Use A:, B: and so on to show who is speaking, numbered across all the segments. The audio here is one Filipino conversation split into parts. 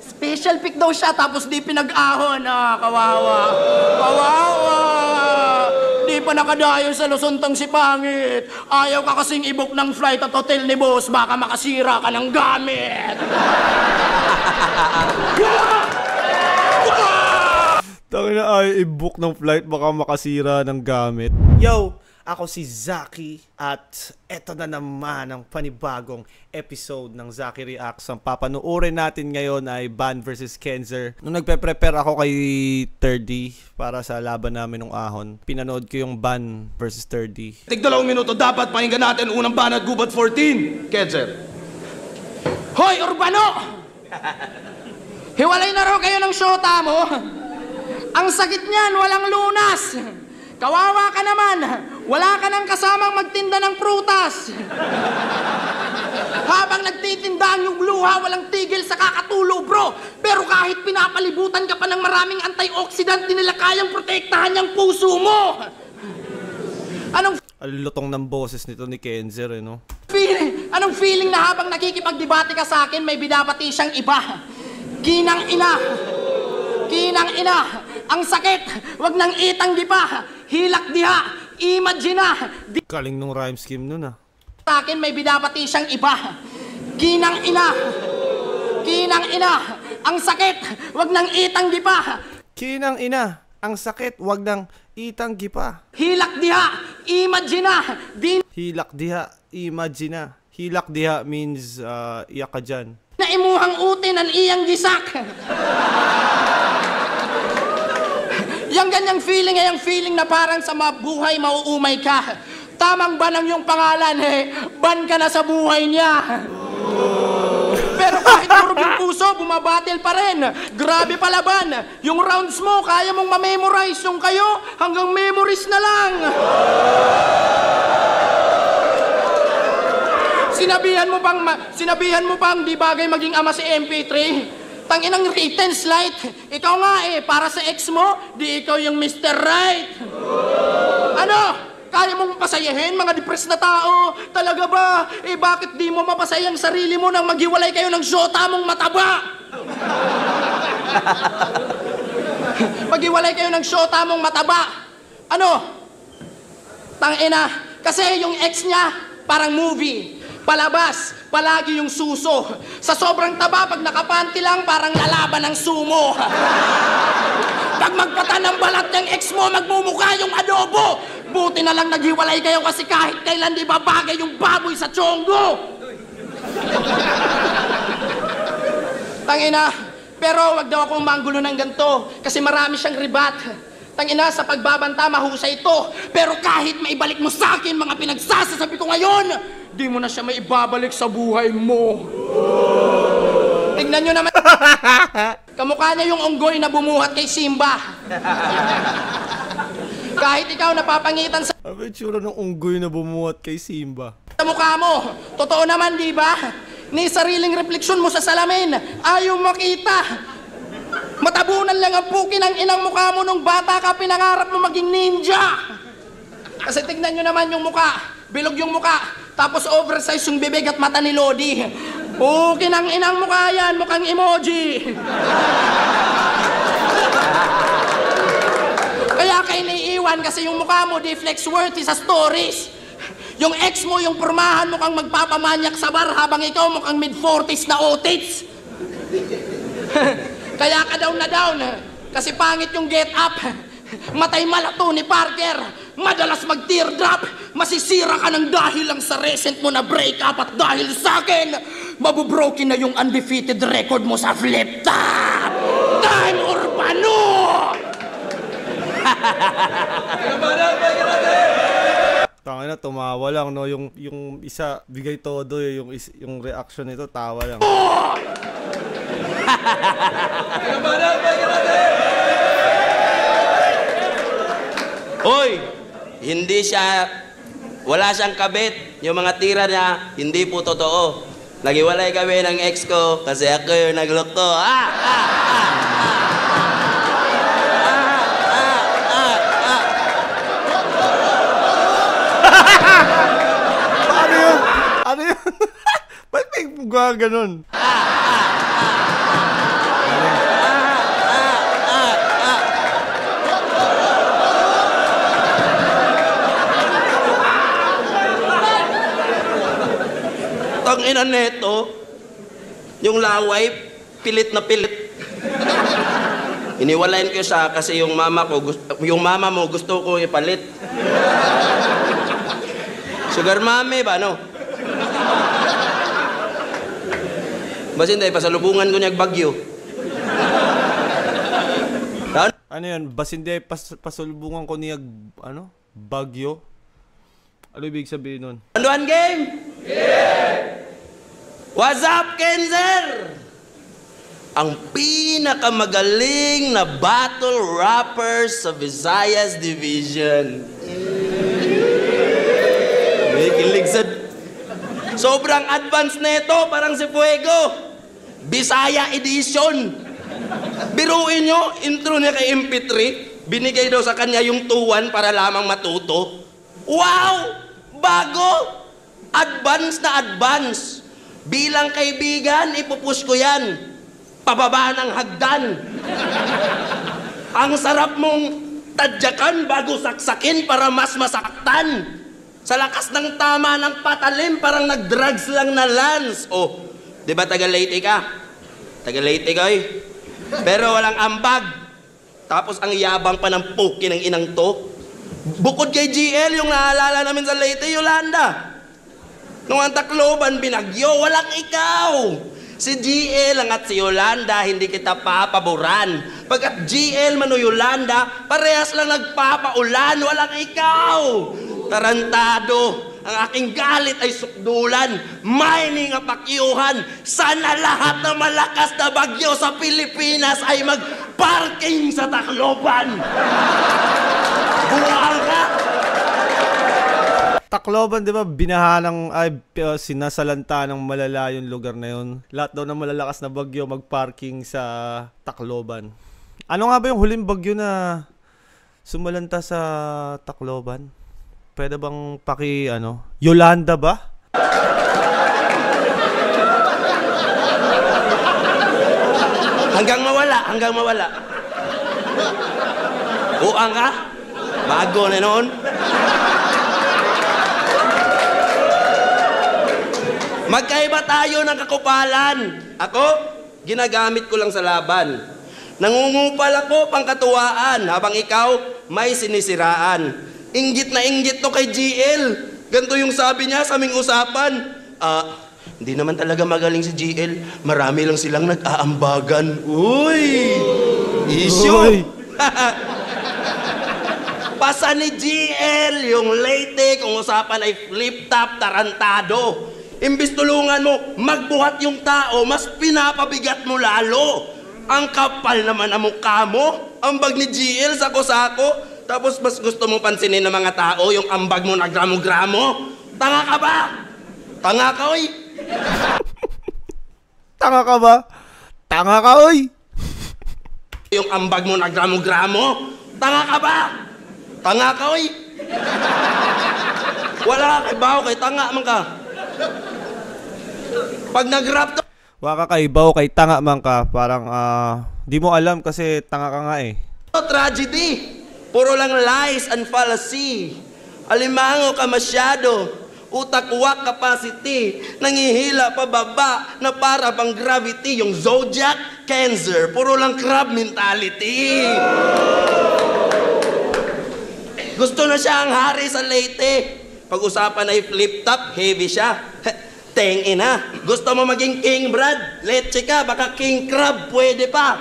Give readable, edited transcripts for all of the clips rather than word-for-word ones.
A: Special pick daw siya, tapos di pinag-ahon. Kawawa. Kawawa. Di pa nakadayo sa Luzon tong si Pangit. Ayaw ka kasing i-book ng flight at hotel ni boss, baka makasira ka ng gamit.
B: Tangina, ay i-book ng flight, baka makasira ng gamit. Yo! Ako si Zaki at eto na naman ang panibagong episode ng Zaki Reacts. Ang papanoorin natin ngayon ay Ban vs Kenzer. Nung nagpe-prepare ako kay 30 para sa laban namin ng ahon, pinanood ko yung Ban vs 30.
C: Tig 2 minuto dapat pakinggan natin unang ban at gubat 14. Kenzer.
A: Hoy, Urbano! Hiwalay na raw kayo ng syota mo. Ang sakit niyan, walang lunas. Kawawa ka naman. Wala ka nang kasamang magtinda ng prutas. Habang nagtitinda ang yung luha, walang tigil sa kakatulo, bro. Pero kahit pinapalibutan ka pa ng maraming antioxidant, di nila kayang protektahan yung puso mo. Anong
B: Alutong ng boses nito ni Kenzer, no?
A: Anong feeling na habang nakikipagdebate ka sa akin, may binabati siyang iba? Ginang ina. Kinang ina. Ang sakit. Wag nang itanggi pa. Hilak diha. Imagine na.
B: Kaling nung rhyme scheme nun,
A: Sa akin may binabati siyang iba. Ginang ina. Kinang ina. Ang sakit. Wag nang itanggi pa.
B: Kinang ina. Ang sakit. Wag nang itanggi pa.
A: Hilak diha. Imagine na.
B: Hilak diha. Imagine na. Hilak diha means iyak ka dyan.
A: Na imuhang utin ang iyang gisak. Yang ganyang feeling ay ang feeling na parang sa mabuhay mauumay ka. Tamang ban ang iyong pangalan, ban ka na sa buhay niya. Pero kahit murog yung puso, bumabatil pa rin. Grabe palaban. Yung rounds mo, kaya mong ma-memorize. Yung kayo, hanggang memories na lang. Sinabihan mo pang di bagay maging ama si MP3. Tanginang written slight. Ikaw nga para sa ex mo, di ikaw yung Mr. Right. Ano? Kaya mong pasayahin mga depressed na tao? Talaga ba? Bakit di mo mapasaya ang sarili mo nang maghiwalay kayo ng syota mong mataba? Maghiwalay kayo ng syota mong mataba. Ano? Tangina. Kasi yung ex niya, parang movie. Palabas, palagi yung suso. Sa sobrang taba, pag nakapanti lang, parang lalaban ng sumo. Pag magpata ng balat ng ex mo, magmumukha yung adobo. Buti na lang naghiwalay kayo kasi kahit kailan di ba bagay yung baboy sa tiyonggo. Tangina, pero wag daw akong manggulo ng ganito kasi marami siyang ribat. Tangina, sa pagbabanta, mahusay ito. Pero kahit maibalik mo sa akin mga pinagsasasabi ko ngayon, di mo na siya maibabalik sa buhay mo. Tignan nyo naman. Kamukha niya yung unggoy na bumuhat kay Simba. Kahit ikaw napapangitan sa
B: Ano yung tsura ng unggoy na bumuhat kay Simba?
A: mukha mo. Totoo naman, di ba? Ni sariling refleksyon mo sa salamin, ayaw makita. Matabunan lang ang puki ng inang mukha mo nung bata ka, pinangarap mo maging ninja. Kasi tignan nyo naman yung mukha. Bilog yung mukha. Tapos oversize yung bibig at mata ni Lodi. Puki ng inang mukha yan, mukhang emoji. Kaya kayo naiiwan kasi yung mukha mo di flex-worthy sa stories. Yung ex mo, yung pormahan mo kang magpapamanyak sa bar habang ikaw mukhang mid-40s na otits. Kaya ka down na down. Kasi pangit yung get up. Matay malato ni Parker. Madalas mag-teardrop. Masisira ka ng dahil lang sa recent mo na breakup. At dahil sa akin, mabubroken na yung undefeated record mo sa flip top. Time Urbano!
B: Tangina, tumawa lang, no? Yung isa, bigay todo, yung reaction nito, tawa lang.
D: Hoy! Wala siyang kabit. Yung mga tira niya, hindi po totoo. Nagiwalay kami ng ex ko kasi ako yung naglukto.
B: Ano yun? Ba't may ganon?
D: ina neto, yung laway, pilit na pilit. Iniwalayan ko siya kasi yung mama mo gusto ko ipalit. Sugar mommy ba, no? Basta hindi, pasalubungan ko niya bagyo.
B: Ano yan? Basinde, pasulbungan ko niya, bagyo? Ano ibig sabihin nun?
D: Anduan game? Yeah! What's up, Kenzer? Ang pinakamagaling na battle rapper sa Visayas Division. May kilig sa... Sobrang advanced neto, parang si Fuego. Bisaya Edition. Biruin nyo, intro niya kay MP3, binigay daw sa kanya yung 2-1 para lamang matuto. Wow! Bago! Advance na advance. Bilang kaibigan, ipupush ko yan. Pababa ng hagdan. Ang sarap mong tadyakan bago saksakin para mas masaktan. Sa lakas ng tama ng patalim, parang nag-drugs lang na lance. Oh, di ba taga Leyte ka? Taga Leyte ka eh. Pero walang ambag. Tapos ang yabang pa ng puki ng inang to. Bukod kay GL, yung naalala namin sa Leyte, Yolanda. Nung ang Tacloban, binagyo, walang ikaw. Si GL ang at si Yolanda, hindi kita papaboran. Pagkat GL man o Yolanda, parehas lang nagpapaulan, walang ikaw. Tarantado. Ang aking galit ay sukdulan, mining ang pakyuhan. Sana lahat na malakas na bagyo sa Pilipinas ay mag-parking sa Tacloban. Buwal ka!
B: Tacloban, di ba, binaha ng, sinasalanta ng malala yung lugar na yun. Lahat daw ng malalakas na bagyo mag-parking sa Tacloban. Ano nga ba yung huling bagyo na sumalanta sa Tacloban? Pwede bang Yolanda ba?
D: Hanggang mawala. Uang ka? Bago na noon. Magkaiba tayo ng kakupalan. Ako, ginagamit ko lang sa laban. Nangungupal ako pangkatuwaan habang ikaw may sinisiraan. Inggit na inggit to kay GL. Ganito yung sabi niya sa aming usapan. Hindi naman talaga magaling si GL. Marami lang silang nag-aambagan. Uy! Issue! Pasa ni GL, yung Leyte, kung usapan ay flip-top, tarantado. Imbis tulungan mo, magbuhat yung tao, mas pinapabigat mo lalo. Ang kapal naman ang mukha mo. Ambag ni GL, sako-sako. Tapos mas gusto mo pansinin ng mga tao yung ambag mo na gramo-gramo? Tanga ka ba? Tanga ka, oy!
B: Tanga ka ba? Tanga ka, oy!
D: Yung ambag mo na gramo-gramo? Tanga ka ba? Tanga ka, oy! Wala ka kay baho, kay tanga man ka. Pag nag-rap to...
B: Waka kay baho, kay tanga man ka. Parang, di mo alam kasi tanga ka nga eh.
D: Tragedy. Puro lang lies and fallacy. Alimango ka masyado. Utak-wak capacity. Nangihila pababa na para bang gravity. Yung zodiac, Cancer. Puro lang crab mentality. Gusto na siya ang hari sa Leyte. Pag-usapan ay flip-top, heavy siya. Teng ina. Gusto mo maging King Brad? Leche ka, baka King Crab, pwede pa.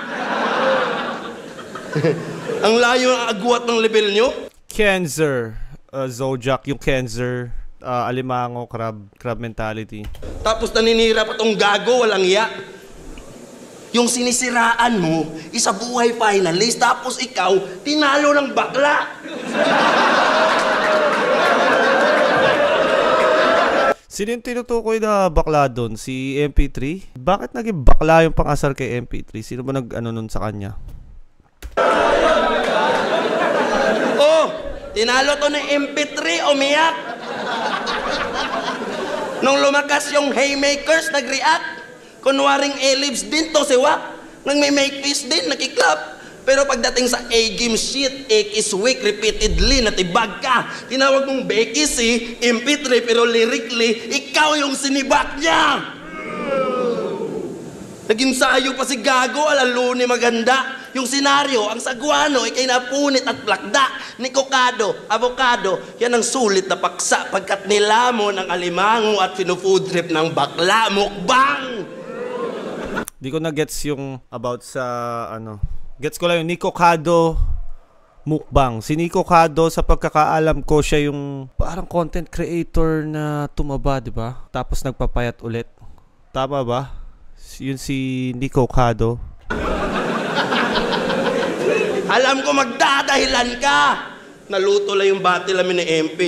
D: Ang layo ang agwat ng level nyo?
B: Cancer, zodiac, yung Cancer, alimango, crab mentality.
D: Tapos naninira pa tong gago, walang iya. Yung sinisiraan mo, isa buhay finalist, tapos ikaw, tinalo ng bakla.
B: Sino yung tinutukoy na bakla doon? Si MP3? Bakit naging bakla yung pang-asar kay MP3? Sino ba nag-ano nun sa kanya?
D: Oh, tinalo to ng MP3, umiyak. Nung lumakas yung Haymakers, nag-react. Kunwaring A-Libs din to si Wak. Nang may make peace din, nakiklap. Pero pagdating sa A-game shit, Ek is weak repeatedly, natibag ka. Tinawag mong Becky si MP3, pero lyrically, ikaw yung sinibak niya. Naging sayo pa si Gago, alalo ni maganda. Yung senaryo, ang sagwano, ikay napunit at plakda. Ni Kokado, avocado, yan ang sulit na paksa pagkat nilamon ang alimango at finufood trip ng bakla. Mukbang!
B: Di ko na gets yung about sa Gets ko lang yung Nico Cado mukbang. Si Nico Cado, sa pagkakaalam ko, siya yung parang content creator na tumaba, di ba? Tapos nagpapayat ulit. Tama ba? Yun si Nico Cado.
D: Alam ko magdadahilan ka. Naluto lang yung battle namin ni MP.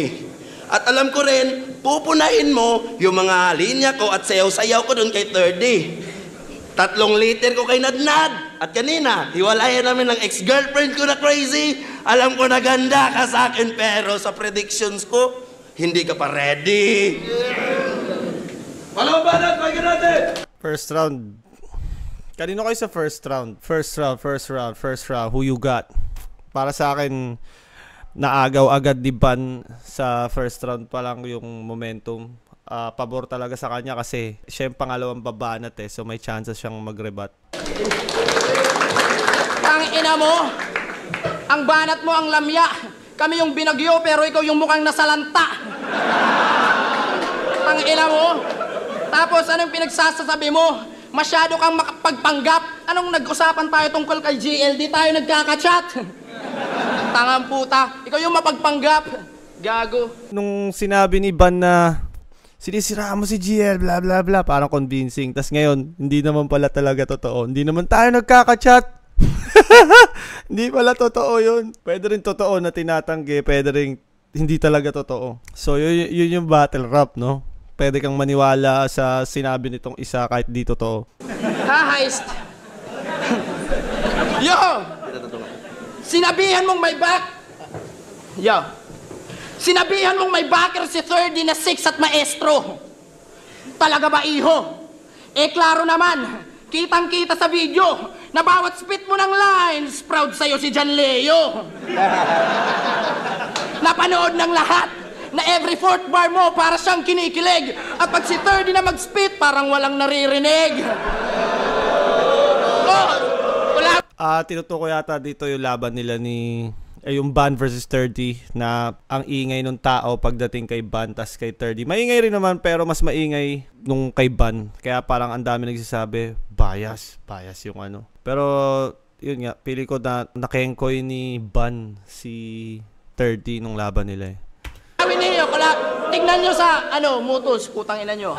D: At alam ko rin, pupunahin mo yung mga linya ko at sayaw-sayaw ko doon kay 30. 3 liter ko kay Nadnad. At kanina, hiwalayan namin ng ex-girlfriend ko na crazy. Alam ko na ganda ka sa akin, pero sa predictions ko, hindi ka pa ready.
C: Paano ba natin? Natin?
B: First round. Kanino kayo sa first round? First round. Who you got? Para sa akin, naagaw agad ni Ban sa first round pa lang yung momentum. Pabor talaga sa kanya kasi siya yung pangalawang babanat so may chances siyang mag-rebat.
A: Ang ina mo, ang banat mo ang lamya. Kami yung binagyo pero ikaw yung mukhang nasalanta. Ang ina mo. Tapos anong pinagsasasabi mo? Masyado kang makapagpanggap. Anong nag-usapan tayo tungkol kay GL? Di tayo nagkaka-chat. Tangang puta. Ikaw yung mapagpanggap. Gago.
B: Nung sinabi ni Ban na sinisira mo si GL, bla bla bla, parang convincing. Tas ngayon, hindi naman pala talaga totoo. Hindi naman tayo nagkaka-chat. Hindi pala totoo yun. Pwede rin totoo na tinatanggi, pwede rin hindi talaga totoo. So, yun yung battle rap, no? Pwede kang maniwala sa sinabi nitong isa kahit di totoo.
A: Ha-heist. Yo! Sinabihan mong may Yo. Sinabihan mong may backer si 30 na 6 at maestro. Talaga ba, iho? Klaro naman. Kitang-kita sa video na bawat spit mo ng lines, proud sa'yo si John Leo. Napanood ng lahat na every fourth bar mo para siyang kinikilig. At pag si 30 na mag-spit, parang walang naririnig. Wala.
B: Tinutuko yata dito yung laban nila ni yung Ban versus 30 na ang ingay nung tao pagdating kay Ban tas kay 30. Maingay rin naman pero mas maingay nung kay Ban. Kaya parang ang dami nagsasabi, bias yung Pero yun nga, pili ko na nakengkoy ni Ban si 30 nung laban nila eh.
A: Sabi ninyo, tignan nyo sa, mutos, putang ina nyo.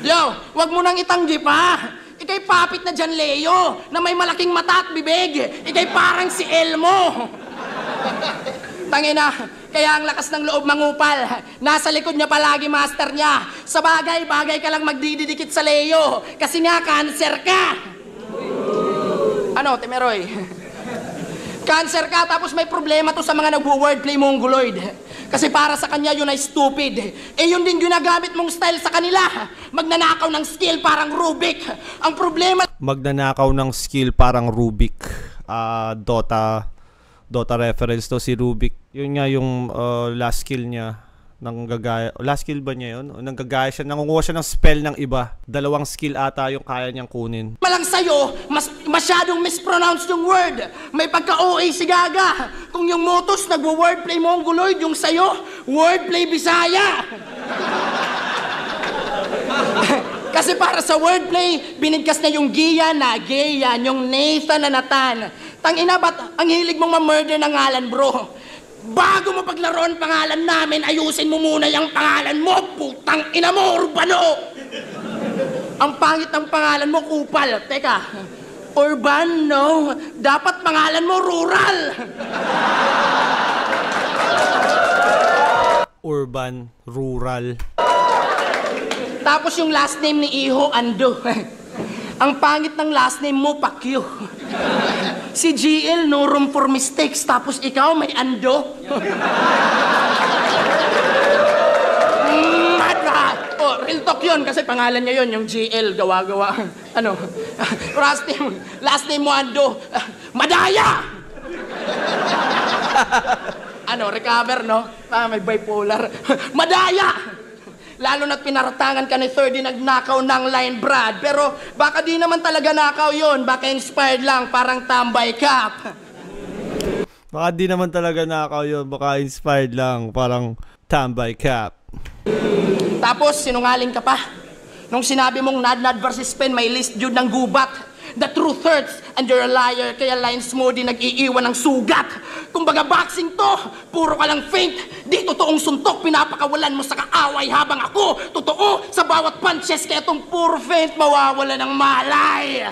A: Yo, wag mo nang itanggi pa. Ikay papit na John Leo, na may malaking mata at bibig. Ikay parang si Elmo. Tangina, kaya ang lakas ng loob mangupal. Nasa likod niya palagi master niya. Sa bagay ka lang magdididikit sa Leo. Kasi nga, cancer ka. Temeroy? Cancer ka, tapos may problema to sa mga nagwo-wordplay mongoloid. Kasi para sa kanya yun ay stupid. Yun din ginagamit mong style sa kanila. Magnanakaw ng skill parang Rubik. Ang problema...
B: Magnanakaw ng skill parang Rubik. Dota reference to si Rubik. Yun nga yung last skill niya. Last skill ba niya yun? Nanggagaya siya, nangunguha siya ng spell ng iba. 2 skill ata yung kaya niyang kunin.
A: Malang sa'yo, masyadong mispronounce yung word. May pagka-OA si Gaga. Kung yung motos nagwo-wordplay mongoloid, yung sa'yo, wordplay Bisaya. Kasi para sa wordplay, binigkas na yung Gia na Geyan, yung Nathan na Nathan. Tangina, ba't ang hilig mong ma-murder ng ngalan, bro? Bago mo paglaruan pangalan namin, ayusin mo muna yung pangalan mo, putang ina mo, Urbano! Ang pangit ng pangalan mo, Kupal. Teka, Urban, no? Dapat pangalan mo, Rural!
B: Urban, rural.
A: Tapos yung last name ni Iho, Ando. Ang pangit ng last name mo, Pacquiao. Si GL, no room for mistakes. Tapos ikaw, may Ando. real talk yun kasi pangalan niya yun, yung GL, gawa-gawa. Ano? Last name mo, Ando. Madaya! Ano, recover, no? May bipolar. Madaya! Lalo na't pinaratangan ka ni 30 nagnakaw ng line, Brad. Pero baka di naman talaga nakaw yun. Baka inspired lang, parang tambay cap.
B: Baka di naman talaga nakaw yun. Baka inspired lang, parang tambay cap.
A: Tapos, sinungaling ka pa. Nung sinabi mong Nad versus Pen, may list yun ng gubat. The truth hurts and you're a liar. Kaya lines mo di nag-iiwan ng sugat. Kumbaga boxing to, puro ka lang feint. Di totoong suntok, pinapakawalan mo sa kaaway habang ako totoo sa bawat punches. Kaya tong puro feint, mawawala ng malay.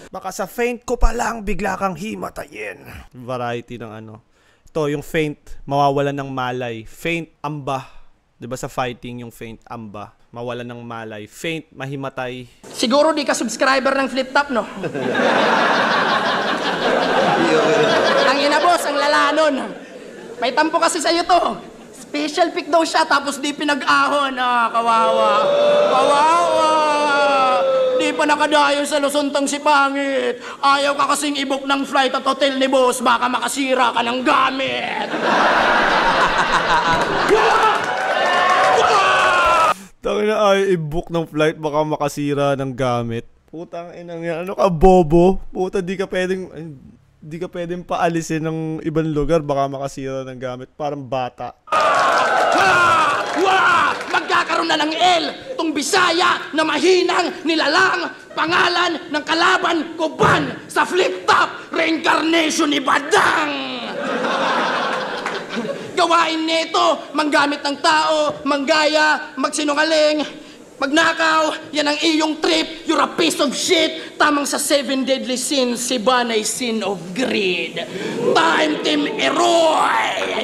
B: Baka sa feint ko pa lang, bigla kang himatayin. Variety ng ano. Ito, yung feint, mawawalan ng malay. Feint, amba. Diba sa fighting, yung feint, amba. Mawalan ng malay. Feint, mahimatay.
A: Siguro di ka subscriber ng Flip Top, no? Ang ina, boss, ang lala nun. May tampo kasi sa'yo to. Special pick daw siya, tapos di pinag-ahon. Ah, kawawa. Kawawa. Di pa nakadayo sa Lusuntang si Pangit. Ayaw ka kasing i-book ng flight at hotel ni boss. Baka makasira ka ng gamit.
B: Tangina ay i-book ng flight, baka makasira ng gamit. Putang inang yan. Ano ka, bobo? Puta, di ka pwedeng paalisin ng ibang lugar, baka makasira ng gamit. Parang bata.
A: Magkakaroon na ng L, tong Bisaya na mahinang nilalang pangalan ng kalaban ko ban sa Flip Top, reincarnation ni Badang. Gawain nito, manggamit ng tao, manggaya, magsinungaling, magnakaw, yan ang iyong trip, you're a piece of shit. Tamang sa 7 deadly sins, si Ban ay sin of greed. Time Team Eroy!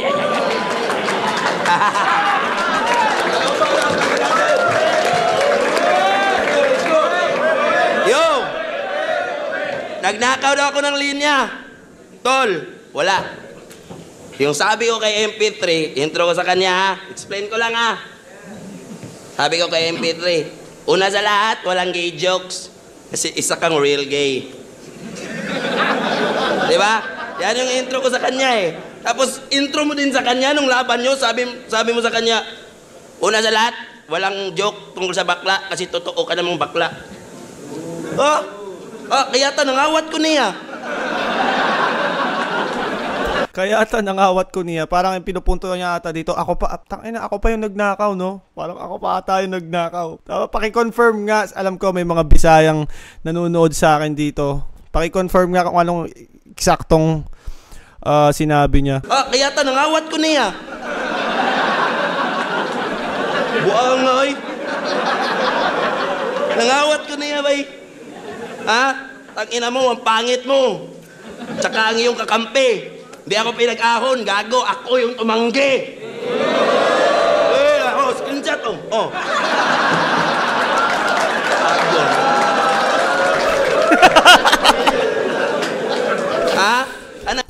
D: Yo! Nagnakaw daw ako ng linya. Tol, wala. Yung sabi ko kay MP3, intro ko sa kanya ha. Explain ko lang ha. Sabi ko kay MP3, una sa lahat, walang gay jokes. Kasi isa kang real gay. Diba? Yan yung intro ko sa kanya eh. Tapos intro mo din sa kanya nung laban nyo, sabi mo sa kanya, una sa lahat, walang joke tungkol sa bakla kasi totoo ka namang bakla. Kaya nangawat ko niya.
B: Kaya ata nangawat ko niya, parang yung pinupunto niya ata dito, ako pa yung nagnakaw, no? Parang ako pa ata yung nagnakaw. Paki-confirm nga, alam ko may mga Bisayang nanonood sa akin dito. Paki-confirm nga kung anong eksaktong sinabi niya.
D: Kaya nangawat ko niya. Buangay. Nangawat ko niya, bay. Tangina mo, ang pangit mo. Tsaka ang iyong kakampi. Hindi ako pinag-ahon, gago. Ako yung tumanggi. Screenshot, oh.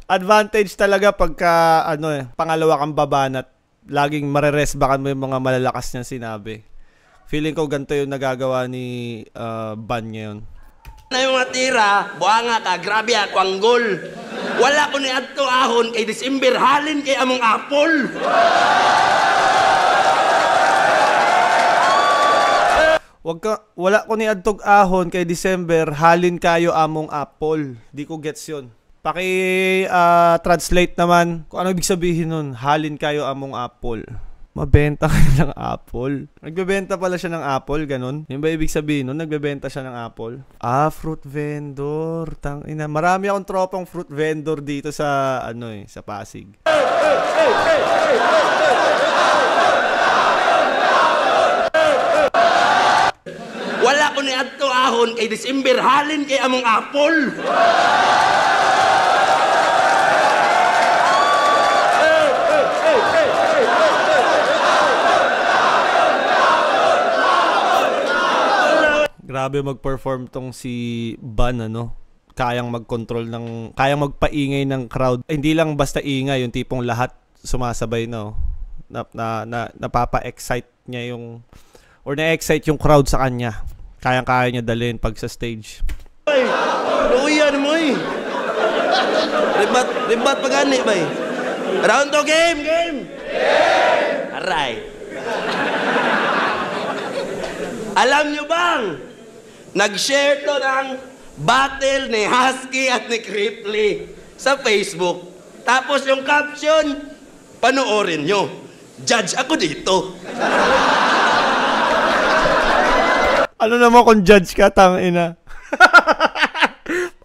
B: Advantage talaga pagka, pangalawa kang babanat. Laging mareresbakan mo yung mga malalakas niyang sinabi. Feeling ko ganito yung nagagawa ni Ban ngayon.
D: Na yung mga tira, buanga ka, grabe ako ang gol. Wala ko ni adto ahon kay December, halin kay among apple.
B: Wala ko ni adtog ahon kay December, halin kayo among apple. Di ko gets yun. Translate naman kung ano ibig sabihin nun, halin kayo among apple. Mabenta kayo ng apple. Nagbebenta pala siya ng apple, ganun. Yung ba ibig sabihin nun? Nagbebenta siya ng apple. Fruit vendor. Tangina. Marami akong tropang fruit vendor dito sa, sa Pasig.
D: Wala ko ni adto ahon kay December, halin kay among apple.
B: Grabe mag-perform tong si Ban, kayang mag-control kayang magpaingay ng crowd. Hindi lang basta ingay, yung tipong lahat sumasabay, napapa-excite niya yung or na-excite yung crowd sa kanya. Kayang-kaya niya dalhin pag sa stage.
D: Ay, luyan mo eh. Ribat pa gani ba eh. Round to game! Aray. Alam nyo bang, nag-share to ng battle ni Husky at ni Cripply sa Facebook. Tapos yung caption, panoorin nyo. Judge ako dito.
B: Ano naman kung judge ka, tangina?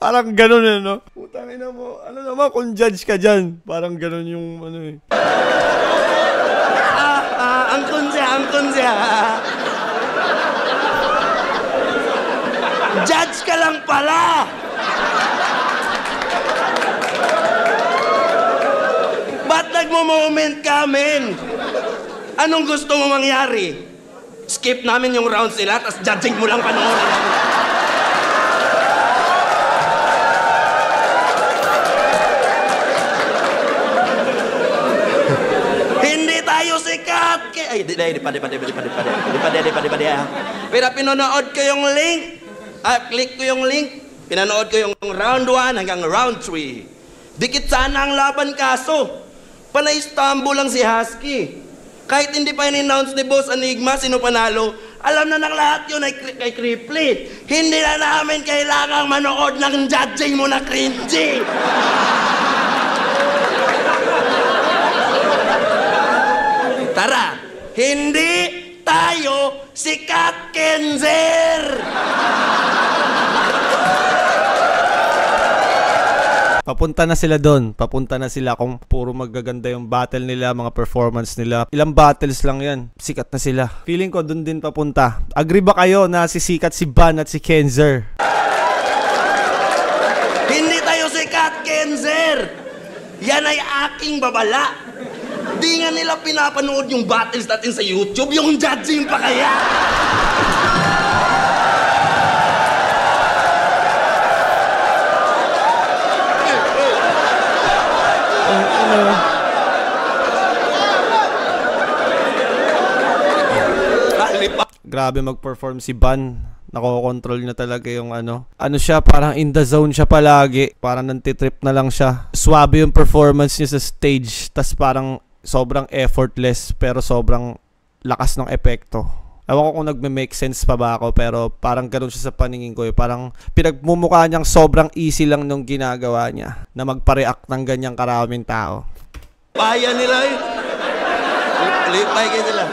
B: Parang ganun eh, no? Putang ina mo. Ano naman kung judge ka dyan? Parang ganun yung ano eh.
D: Angkon siya. Judge ka lang pala. Ba't nagmo-moment ka, men? Anong gusto mo mangyari? Skip namin yung rounds nila, tapos judging mo lang panoorin. Hindi tayo sikat! Ay, di pa. Pero pinanood ko yung link. Click ko yung link. Pinanood ko yung round 1 hanggang round 3. Dikit sana ang laban kaso. Panay-stumble lang si Husky. Kahit hindi pa in-announce ni Boss Enigma sino panalo, alam na ng lahat yun ay kay Cripply. Hindi na namin kailangang manood ng judging mo na cringy. Tara, hindi tayo sikat, Kenzer!
B: Papunta na sila doon. Papunta na sila kung puro magaganda yung battle nila, mga performance nila. Ilang battles lang yan. Sikat na sila. Feeling ko doon din papunta. Agree ba kayo na sisikat si Ban at si Kenzer?
D: Hindi tayo sikat, Kenzer! Yan ay aking babala. Di nga nila pinapanood yung battles natin sa YouTube, yung judging pa kaya.
B: Grabe mag-perform si Ban. Nakokontrol niya talaga yung ano. Ano siya, parang in the zone siya palagi. Parang nantitrip na lang siya. Swabe yung performance niya sa stage. Tas parang sobrang effortless pero sobrang lakas ng epekto. Ewan ko kung nagme-make sense pa ba ako, pero parang ganun siya sa paningin ko. Parang pinagmumukha niyang sobrang easy lang nung ginagawa niya na magpa-react ng ganyang karaming tao.
D: Paya nila eh. Lipay kayo nila.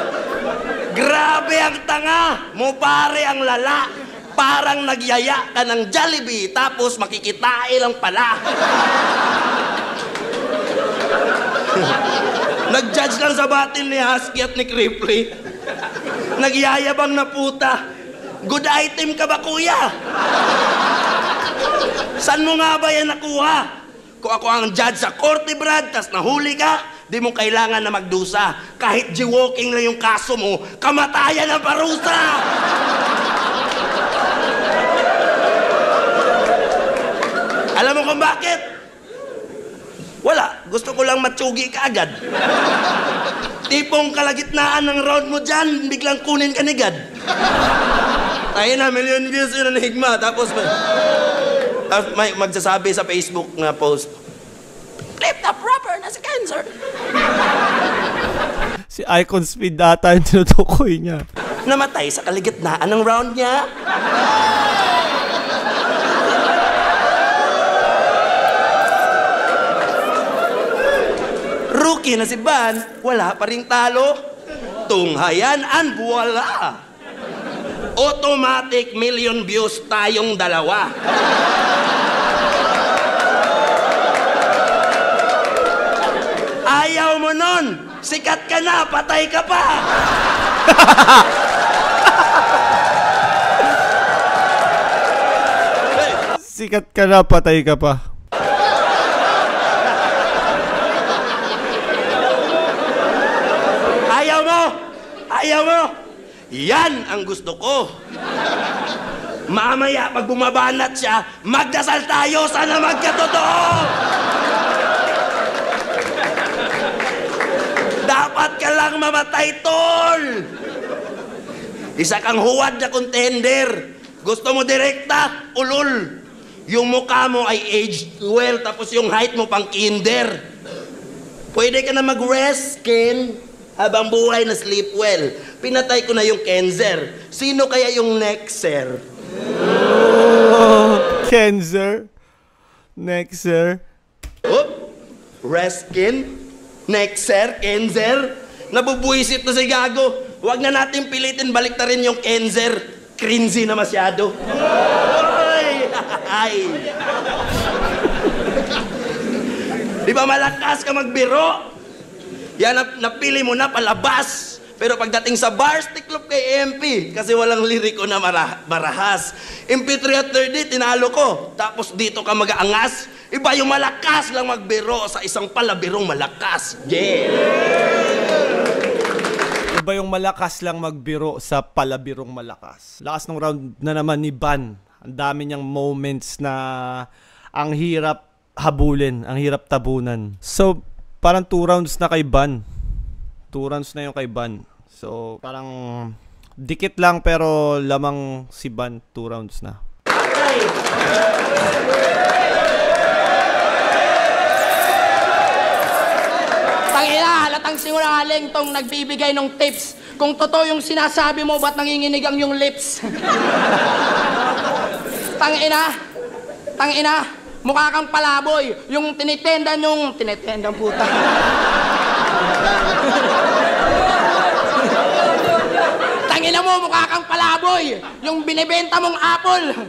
D: Grabe ang tanga! Mo pare ang lala. Parang nagyaya ka ng Jollibee tapos makikitain lang pala. Nag-judge lang sa battle ni Husky at ni Cripply. Nagyayabang na puta. Good item ka ba, kuya? Saan mo nga ba yan nakuha? Kung ako ang judge sa korte, Brad, tas nahuli ka, di mo kailangan na magdusa. Kahit jaywalking lang yung kaso mo, kamatayan ang parusa! Alam mo kung bakit? Wala. Gusto ko lang matsugi ka agad. Tipong kalagitnaan ng round mo dyan, biglang kunin ka ni God. Tayo na, million views yun ang Enigma. Tapos may magsasabi sa Facebook na post, clip the proper na si Kenzer.
B: Si Icon Speed data yung tinutukoy niya.
D: Namatay sa kalagitnaan ng round niya. Rookie na si Ban, wala pa ring talo. Tunghayan and voila! Automatic million views tayong dalawa. Ayaw mo nun! Sikat ka na, patay ka pa!
B: Sikat ka na, patay ka pa.
D: Ayaw mo! Ayaw mo! Yan ang gusto ko. Mamaya, pag bumabanat siya, magdasal tayo, sana magkatotoo! Dapat ka lang mamatay, tol! Isa kang huwad na contender. Gusto mo direkta, ulol. Yung mukha mo ay aged well, tapos yung height mo pang kinder. Pwede ka na mag-rest, Ken, habang buhay na sleep well. Pinatay ko na yung Kenzer. Sino kaya yung nexer?
B: Kenzer. Nexer.
D: Oh, rest, Ken? Nexer? Kenzer? Nabubuisit na si Gago. Huwag na natin pilitin, balik na rin yung Kenzer. Cringy na masyado. Ay! Ay! Di ba malakas ka magbiro? Yan, napili mo na palabas. Pero pagdating sa bars, tiklop kay MP. Kasi walang liriko na marahas. MP3 at 30, tinalo ko. Tapos dito ka mag-aangas. Iba yung malakas lang magbiro sa isang palabirong malakas. Yeah!
B: Iba yung malakas lang magbiro sa palabirong malakas. Lakas ng round na naman ni Ban. Ang dami niyang moments na ang hirap habulin, ang hirap tabunan. So, parang 2 rounds na kay Ban. 2 rounds na yung kay Ban. So, parang dikit lang pero lamang si Ban 2 rounds na.
A: Tangina, halatang sinungaling tong nagbibigay ng tips. Kung totoo yung sinasabi mo, ba't nanginginig ang yung lips? Tangina, mukha kang palaboy. Yung tinitenda puta. Tangina mo, mukha kang palaboy. Yung binibenta mong apple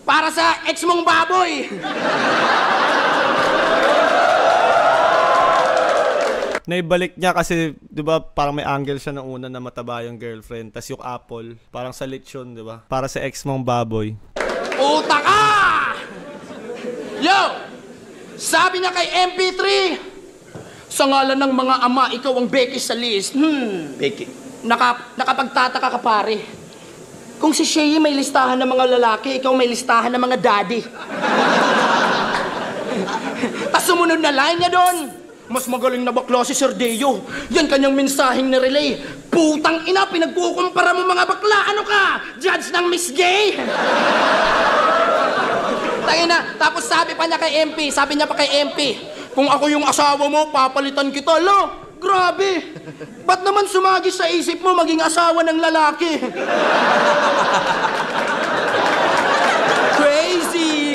A: para sa ex mong baboy.
B: Naibalik niya kasi, 'di ba, parang may angle siya na una na mataba yung girlfriend, tas yung apple, parang sa lechon, 'di ba? Para sa ex mong baboy.
A: Puta ka! Yo! Sabi niya kay MP3, sa ngalan ng mga ama, ikaw ang Becky sa list.
D: Becky.
A: Nakapagtataka ka pare. Kung si Shay may listahan ng mga lalaki, ikaw may listahan ng mga daddy. Tas sumunod na line niya doon. Mas magaling na bakla si Sir Deo. Yan kanyang mensaheng na-relay. Putang ina, pinagkukumpara mo mga bakla. Ano ka? Judge ng Miss Gay? Tangina, tapos sabi pa niya kay MP, kung ako yung asawa mo, papalitan kita. Lo, grabe. Ba't naman sumagi sa isip mo maging asawa ng lalaki?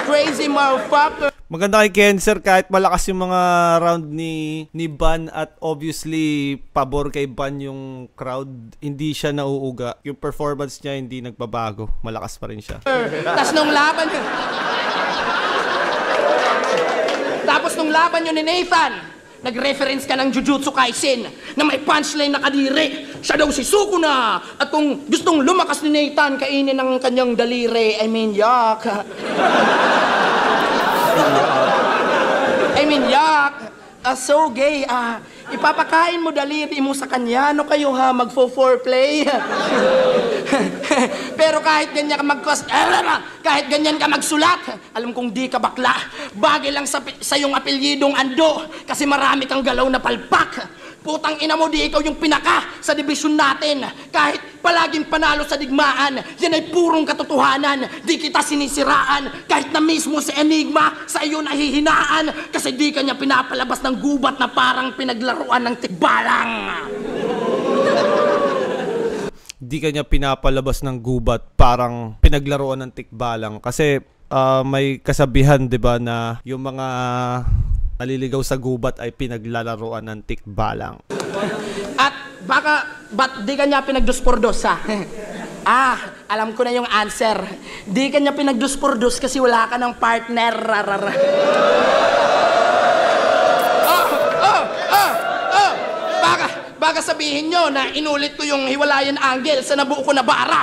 A: Crazy motherfucker.
B: Maganda kay Kenzer kahit malakas yung mga round ni Ban at obviously pabor kay Ban yung crowd, hindi siya nauuga. Yung performance niya hindi nagbabago. Malakas pa rin siya.
A: Tapos nung laban yun ni Nathan, nag-reference ka ng Jujutsu Kaisen na may punchline na kadiri. Siya daw si Sukuna. At kung gustong lumakas ni Nathan, kainin ng kanyang daliri. Yak. So gay. Ipapakain mo daliri mo sa kanya. Ano kayo ha? Magfo-foreplay? Pero kahit ganyan ka magsulat, alam kong di ka bakla. Bagay lang sa iyong apelyidong Ando kasi marami kang galaw na palpak. Putang ina mo, di ikaw yung pinaka sa dibisyon natin. Kahit palaging panalo sa digmaan, yan ay purong katotohanan. Di kita sinisiraan. Kahit na mismo si Enigma, sa iyo nahihinaan. Kasi di kanya pinapalabas ng gubat na parang pinaglaruan ng tigbalang.
B: Di kanya pinapalabas ng gubat, parang pinaglaruan ng tikbalang. Kasi may kasabihan, 'di ba, na yung mga naliligaw sa gubat ay pinaglalaruan ng tikbalang.
A: At ba't di kanya pinagduspordos ha? Alam ko na yung answer. Di kanya pinagduspordos kasi wala ka ng partner. Baka sabihin nyo na inulit ko yung hiwalayan angle sa nabuo ko na bara.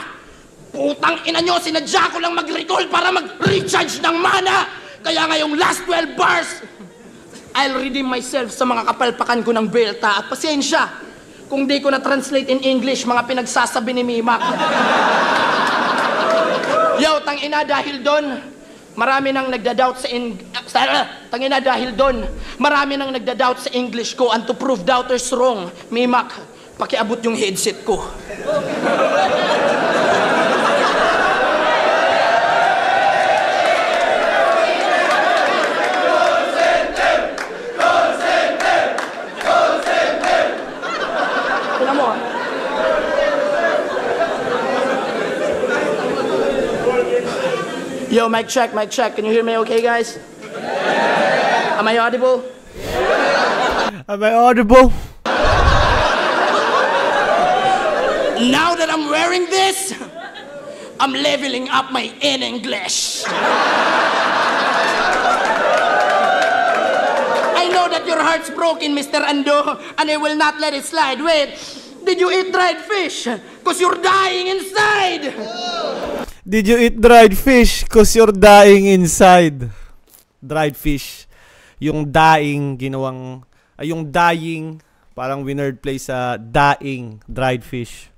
A: Putang ina nyo, sinadya ko lang mag-recall para mag-recharge ng mana. Kaya ngayong last 12 bars, I'll redeem myself sa mga kapalpakan ko ng belta. At pasensya, kung di ko na-translate in English, mga pinagsasabi ni Mimak. Yo, tangina dahil doon, marami nang nagda-doubt sa English ko, and to prove doubters wrong, Mimak, pakiabot yung headset ko. Yo, mic check, mic check. Can you hear me okay, guys? Am I audible?
B: Am I audible?
A: Now that I'm wearing this, I'm leveling up my English. I know that your heart's broken, Mr. Ando, and I will not let it slide. Wait, did you eat dried fish? Because you're dying inside.
B: Did you eat dried fish? Cause you're dying inside. Dried fish. Yung dying, ginawang... yung dying, parang winord play sa dying, dried fish.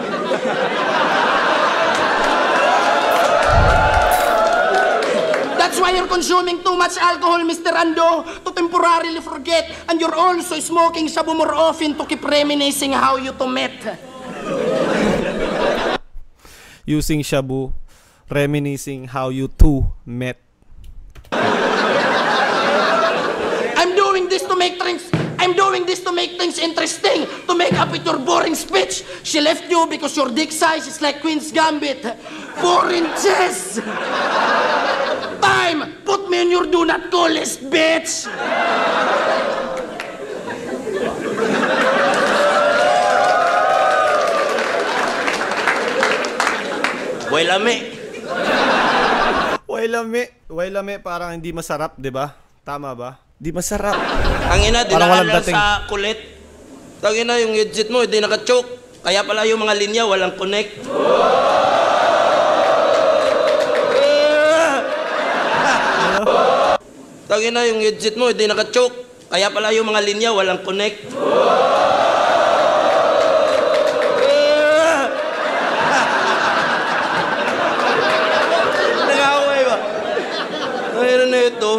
A: That's why you're consuming too much alcohol, Mr. Ando, to temporarily forget. And you're also smoking shabu more often to keep reminiscing how you to met.
B: Using shabu, reminiscing how you two met.
A: I'm doing this to make things interesting, to make up with your boring speech. She left you because your dick size is like Queen's Gambit. 4 inches! Time! Put me on your do not call list, bitch!
D: Boy lami.
B: Wailame parang hindi masarap, 'di ba? Tama ba? Di masarap.
D: Ang ina,
B: Parang walang
D: dinaan lang
B: dating.
D: sa kulit. Tangina, yung headset mo, hindi naka-choke. Kaya pala yung mga linya, walang connect. Tangina, yung headset mo, hindi naka-choke. Kaya pala yung mga linya, walang connect. Nangaway ba? Tangina na ito.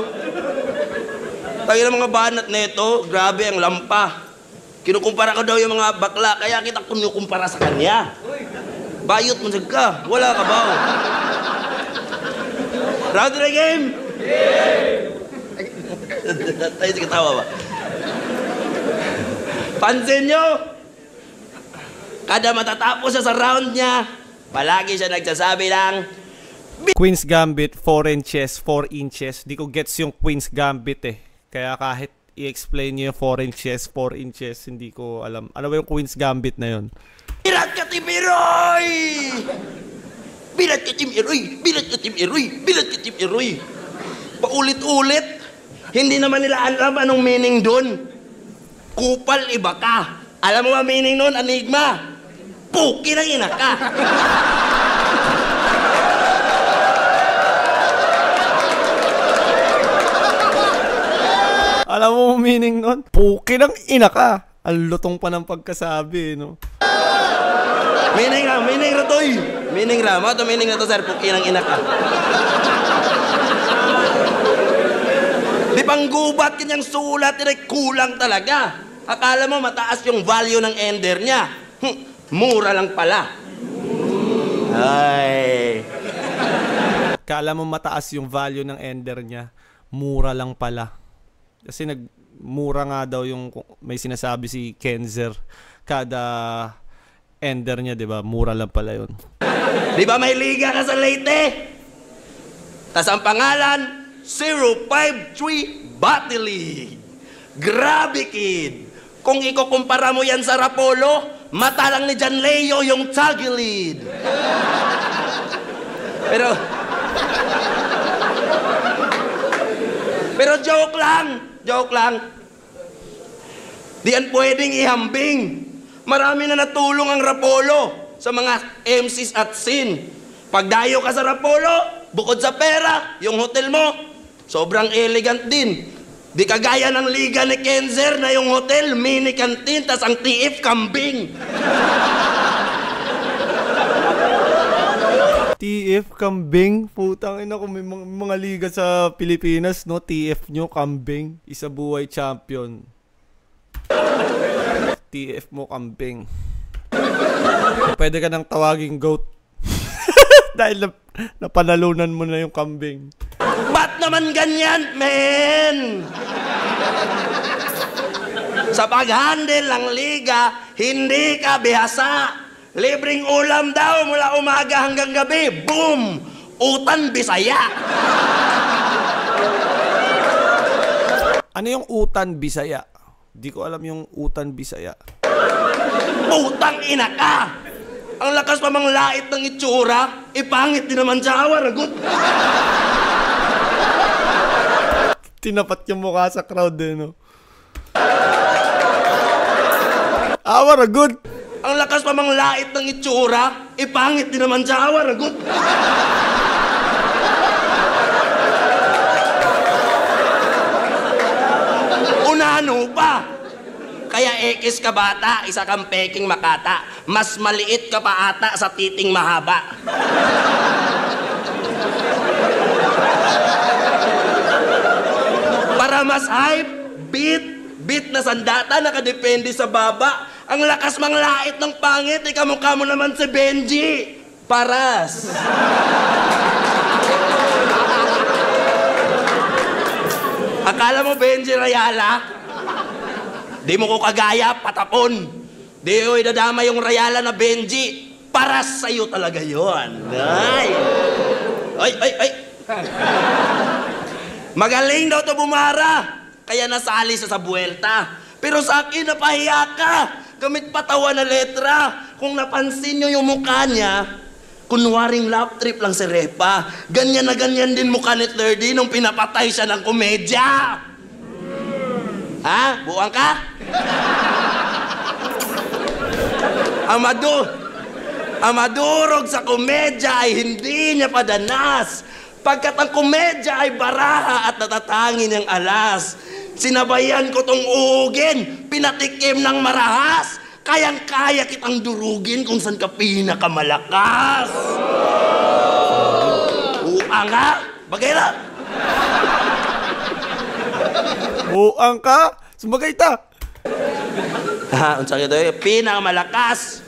D: Tangina mga banat na ito, grabe ang lampa. Kinukumpara ko daw yung mga bakla, kaya kita kinukumpara sa kanya. Bayot mo ka, wala ka ba? Round to the game! Tayo si katawa ba? Pansin nyo! Kada matatapos siya sa round niya, palagi siya nagsasabi ng
B: Queen's Gambit, 4 inches, 4 inches. Di ko gets yung Queen's Gambit eh. Kaya kahit i-explain niyo yung 4 inches, hindi ko alam. Ano ba yung Queen's Gambit na yun?
D: Bilat ka, Team Eroy! Bilat ka, Team Eroy! Bilat ka, Team Eroy! Bilat ka, Team Eroy! Paulit-ulit. Hindi naman nila alam anong meaning doon. Kupal, iba ka. Alam mo ba meaning noon, Enigma? Puki na ina ka.
B: Alam mo meaning nun? Puki ng ina ka. Ang lutong pa ng pagkasabi, no?
D: Meaning ra to'y. Meaning ra. Mga to meaning na to, sir. Puki ng ina ka. Di pang gubat kanyang sulat, kulang talaga. Akala mo mataas yung value ng ender niya. Mura lang pala. Ay.
B: Kala mo mataas yung value ng ender niya. Mura lang pala. Kasi mura nga daw yung may sinasabi si Kenzer. Kada ender niya, 'di ba? Mura lang pala 'yon.
D: 'Di ba may liga ka sa Leyte? Tas ang pangalan 053 Battle League. Grabe, kid. Kung ikukumpara mo yan sa Rapolo, mata lang ni John Leo yung Tagilid. Pero joke lang. Di yan pwedeng ihambing. Marami na natulong ang Rapolo sa mga MCs at scene. Pagdayo ka sa Rapolo, bukod sa pera, yung hotel mo, sobrang elegant din. Di kagaya ng liga ni Kenzer na yung hotel, mini canteen, tas ang TF kambing.
B: TF kambing, putang ina, kung may mga liga sa Pilipinas, no, TF nyo kambing, isa buhay champion. TF mo kambing. Pwede ka nang tawaging GOAT. Dahil napanalunan mo na yung kambing.
D: Ba't naman ganyan, men? Sa pag-handle ng liga, hindi ka bihasa. Libreng ulam daw mula umaga hanggang gabi. Boom! Utan Bisaya.
B: Ano yung utan Bisaya? Di ko alam yung utan Bisaya.
D: Putang ina ka! Ang lakas pa mang lait ng itsura, ipangit din naman sa awaragot.
B: Tinapat yung mukha sa crowd eh, no? Awaragot!
D: Ang lakas pa mang lait ng itsura, ipangit din naman sa awaragot. Unano pa! Kaya ekis ka bata, isa kang peking makata. Mas maliit ka pa ata sa titing mahaba. Para mas hype, beat na sandata nakadepende sa baba. Ang lakas mang lait ng pangit, kamukha mo naman si Benji. Paras. Akala mo Benji Rayala? Di mo ko kagaya, patapon. Di ko idadama yung Rayala na Benji. Paras sa'yo talaga yon. Ay! Ay! Magaling daw to bumara. Kaya nasali sa buwelta. Pero sa akin, napahiya ka. Gamit patawa na letra. Kung napansin nyo yung mukha niya, kunwaring lap trip lang si Repa. Ganyan na ganyan din mukha ni Thirdy nung pinapatay siya ng komedya. Ha? Buwang ka? Ang madurog sa komedya ay hindi niya padanas. Pagkat ang komedya ay baraha at natatangin ng alas. Sinabayan ko tong uugin, pinatikim ng marahas. Kayang-kaya kitang durugin kung saan ka pinakamalakas. Uang nga, bagay lang.
B: Buang ka? Sumagay ta!
D: Ha, unsa ka doy? Pinakamalakas.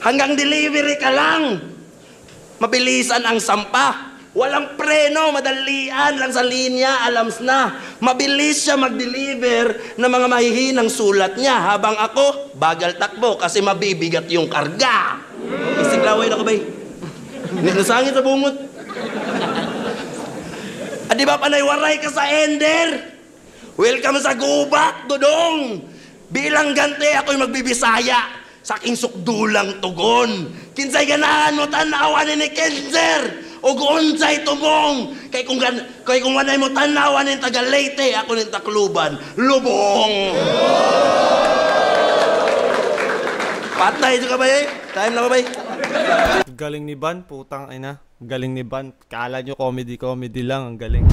D: Hanggang delivery ka lang. Mabilisan ang sampa. Walang preno, madalian lang sa linya, alams na. Mabilis siya mag-deliver ng mga mahihinang sulat niya. Habang ako, bagal takbo kasi mabibigat yung karga. Isiglaway na ka ba'y? Nasangit sa bungot. Di ba panaywaray ka sa Ender? Welcome sa gubat, Dodong. Bilang gante ako'y magbibisaya. Sa aking sukdulang tugon. Kinsay ganahan mo tanawan ni Kenzer. O guunsay tubong. Kay kung wanay mo tanawan ni taga Leyte, ako ni Tacloban. Lubong. Patay ito ka ba eh? Time na ka ba eh?
B: Galing ni Ban, putang ina. Galing ni Ban. Kala nyo comedy lang, ang galing.